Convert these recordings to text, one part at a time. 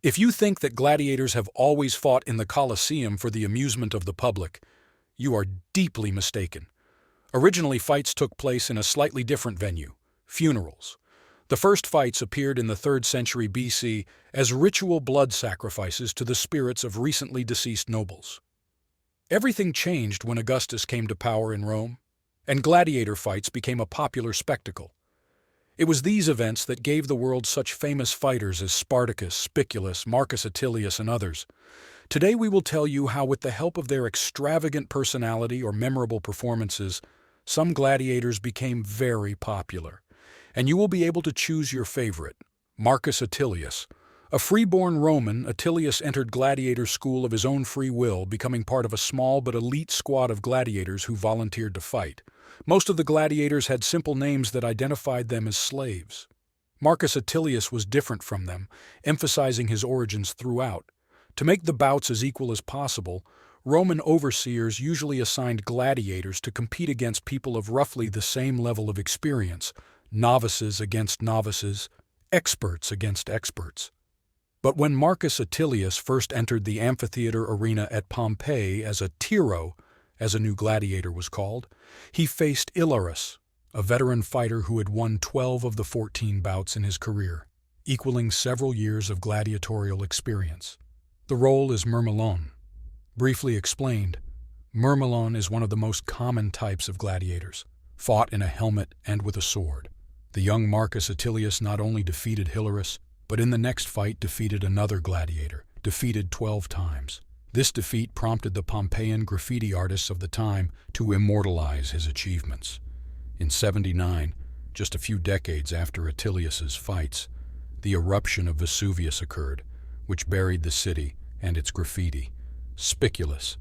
If you think that gladiators have always fought in the Colosseum for the amusement of the public, you are deeply mistaken. Originally, fights took place in a slightly different venue: funerals. The first fights appeared in the 3rd century BC as ritual blood sacrifices to the spirits of recently deceased nobles. Everything changed when Augustus came to power in Rome, and gladiator fights became a popular spectacle. It was these events that gave the world such famous fighters as Spartacus, Spiculus, Marcus Attilius, and others. Today we will tell you how, with the help of their extravagant personality or memorable performances, some gladiators became very popular. And you will be able to choose your favorite, Marcus Attilius. A freeborn Roman, Attilius entered gladiator school of his own free will, becoming part of a small but elite squad of gladiators who volunteered to fight. Most of the gladiators had simple names that identified them as slaves. Marcus Attilius was different from them, emphasizing his origins throughout. To make the bouts as equal as possible, Roman overseers usually assigned gladiators to compete against people of roughly the same level of experience: novices against novices, experts against experts. But when Marcus Attilius first entered the amphitheater arena at Pompeii as a tiro, as a new gladiator was called, he faced Illarus, a veteran fighter who had won 12 of the 14 bouts in his career, equaling several years of gladiatorial experience. The role is Myrmilon. Briefly explained, Myrmilon is one of the most common types of gladiators, fought in a helmet and with a sword. The young Marcus Attilius not only defeated Hilarius, but in the next fight defeated another gladiator, defeated 12 times. This defeat prompted the Pompeian graffiti artists of the time to immortalize his achievements. In 79, just a few decades after Attilius's fights, the eruption of Vesuvius occurred, which buried the city and its graffiti. Spiculus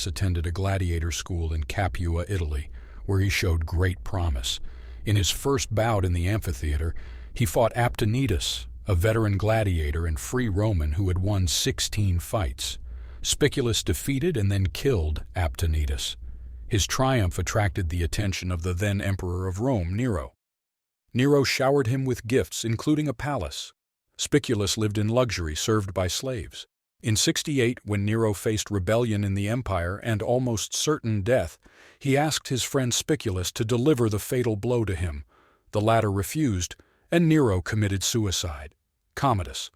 attended a gladiator school in Capua, Italy, where he showed great promise. In his first bout in the amphitheater, he fought Attilius, a veteran gladiator and free Roman who had won 16 fights. Spiculus defeated and then killed Attilius. His triumph attracted the attention of the then Emperor of Rome, Nero. Nero showered him with gifts, including a palace. Spiculus lived in luxury, served by slaves. In 68, when Nero faced rebellion in the empire and almost certain death, he asked his friend Spiculus to deliver the fatal blow to him. The latter refused, and Nero committed suicide. Commodus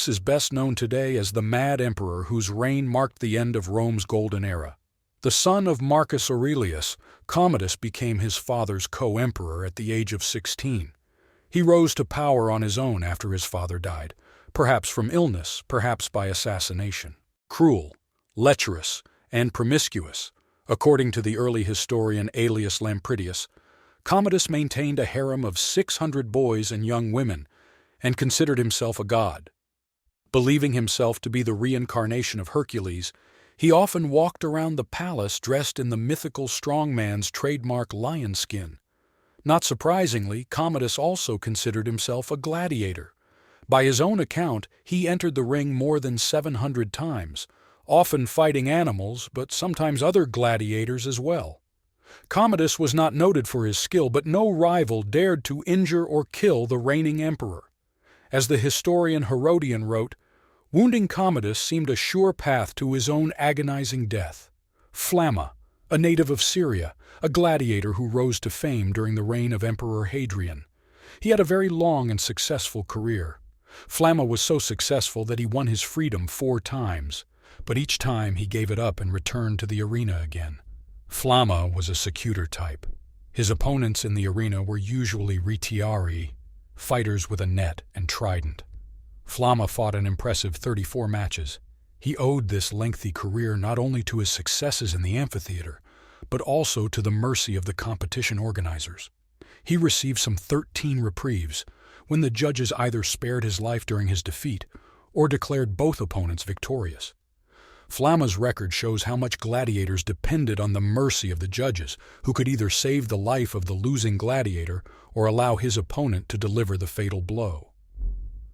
is best known today as the Mad Emperor whose reign marked the end of Rome's golden era. The son of Marcus Aurelius, Commodus became his father's co-emperor at the age of 16. He rose to power on his own after his father died, perhaps from illness, perhaps by assassination. Cruel, lecherous, and promiscuous, according to the early historian Aelius Lampridius, Commodus maintained a harem of 600 boys and young women, and considered himself a god. Believing himself to be the reincarnation of Hercules, he often walked around the palace dressed in the mythical strongman's trademark lion skin. Not surprisingly, Commodus also considered himself a gladiator. By his own account, he entered the ring more than 700 times, often fighting animals, but sometimes other gladiators as well. Commodus was not noted for his skill, but no rival dared to injure or kill the reigning emperor. As the historian Herodian wrote, wounding Commodus seemed a sure path to his own agonizing death. Flamma, a native of Syria, a gladiator who rose to fame during the reign of Emperor Hadrian. He had a very long and successful career. Flamma was so successful that he won his freedom 4 times, but each time he gave it up and returned to the arena again. Flamma was a secutor type. His opponents in the arena were usually retiarii, fighters with a net and trident. Flamma fought an impressive 34 matches. He owed this lengthy career not only to his successes in the amphitheater, but also to the mercy of the competition organizers. He received some 13 reprieves, when the judges either spared his life during his defeat or declared both opponents victorious. Flamma's record shows how much gladiators depended on the mercy of the judges, who could either save the life of the losing gladiator or allow his opponent to deliver the fatal blow.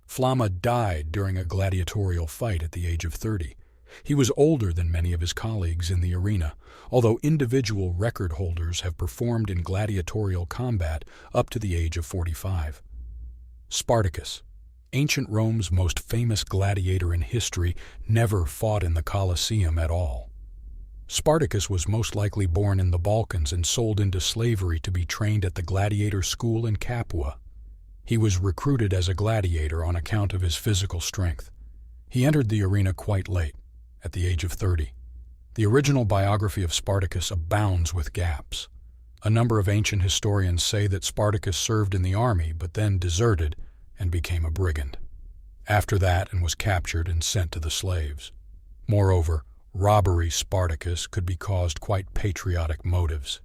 Flamma died during a gladiatorial fight at the age of 30. He was older than many of his colleagues in the arena, although individual record holders have performed in gladiatorial combat up to the age of 45. Spartacus. ancient Rome's most famous gladiator in history never fought in the Colosseum at all. Spartacus was most likely born in the Balkans and sold into slavery to be trained at the gladiator school in Capua. He was recruited as a gladiator on account of his physical strength. He entered the arena quite late, at the age of 30. The original biography of Spartacus abounds with gaps. A number of ancient historians say that Spartacus served in the army but then deserted and became a brigand. After that, and was captured and sent to the slaves. Moreover, robbery Spartacus could be caused quite patriotic motives.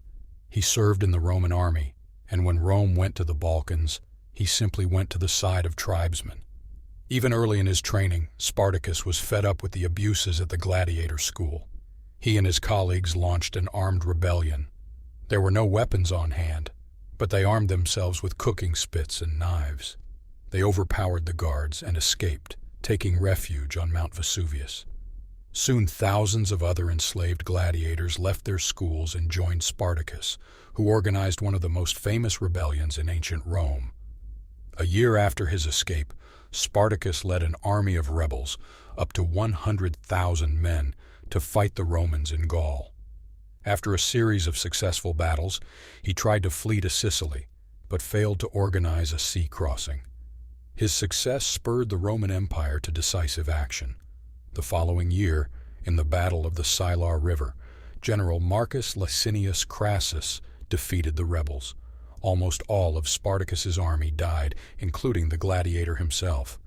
He served in the Roman army, and when Rome went to the Balkans, he simply went to the side of tribesmen. Even early in his training, Spartacus was fed up with the abuses at the gladiator school. He and his colleagues launched an armed rebellion. There were no weapons on hand, but they armed themselves with cooking spits and knives. They overpowered the guards and escaped, taking refuge on Mount Vesuvius. Soon thousands of other enslaved gladiators left their schools and joined Spartacus, who organized one of the most famous rebellions in ancient Rome. A year after his escape, Spartacus led an army of rebels, up to 100,000 men, to fight the Romans in Gaul. After a series of successful battles, he tried to flee to Sicily, but failed to organize a sea crossing. His success spurred the Roman Empire to decisive action. The following year, in the Battle of the Silar River, General Marcus Licinius Crassus defeated the rebels. Almost all of Spartacus's army died, including the gladiator himself.